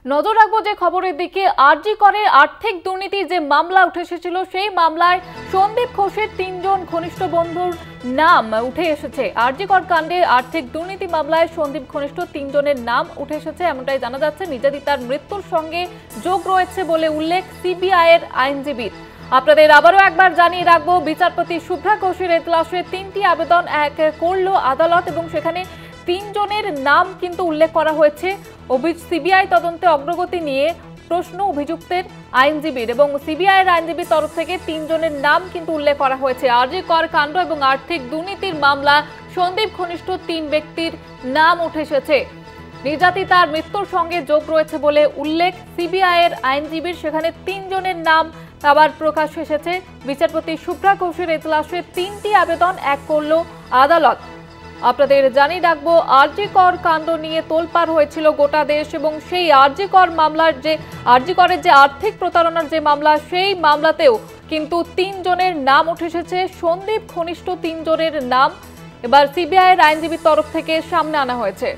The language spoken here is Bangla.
নজর রাখবো যে খবরের দিকে। আরজি করে আর্থিক দুর্নীতির যে মামলা উঠে এসেছিল, সেই মামলায় সন্দীপ ঘোষের ৩ জন ঘনিষ্ঠ বন্ধুর নাম উঠে এসেছে। আরজি কর কাণ্ডে আর্থিক দুর্নীতি মামলায় সন্দীপ ঘনিষ্ঠ ৩ জনের নাম উঠে এসেছে, এমনটাই জানা যাচ্ছে। নির্যাতিতার মৃত্যুর সঙ্গে যোগ রয়েছে বলে উল্লেখ সিবিআই এর আইনজীবীর। আপনাদের আবারও একবার জানিয়ে রাখবো, বিচারপতি শুভ্রা ঘোষের এজলাসে ৩টি আবেদন করল আদালত এবং সেখানে ৩ জনের নাম কিন্তু উল্লেখ করা হয়েছে। সিবিআই তদন্তে অগ্রগতি নিয়ে প্রশ্ন অভিযুক্তের আইনজীবীর এবং সিবিআই এর আইনজীবীর তরফ থেকে ৩ জনের নাম কিন্তু উল্লেখ করা হয়েছে। আরজি কর কাণ্ড এবং আর্থিক দুর্নীতির মামলা সন্দীপ ঘনিষ্ঠ ৩ ব্যক্তির নাম উঠে এসেছে। নির্যাতিতার মৃত্যুর সঙ্গে যোগ রয়েছে বলে উল্লেখ সিবিআই এর আইনজীবীর। সেখানে ৩ জনের নাম আবার প্রকাশ এসেছে। বিচারপতি শুভ্রা ঘোষের এজলাসে 3টি আবেদন করল আদালত। আপনাদের জানিয়ে রাখবো, আরজি কর কাণ্ড নিয়ে তোলপাড় হয়েছিল গোটা দেশ এবং সেই আরজি কর মামলার আরজি করের যে আর্থিক প্রতারণার যে মামলা, সেই মামলাতেও কিন্তু ৩ জনের নাম উঠে এসেছে। সন্দীপ ঘনিষ্ঠ ৩ জনের নাম এবার সিবিআই এর আইনজীবীর তরফ থেকে সামনে আনা হয়েছে।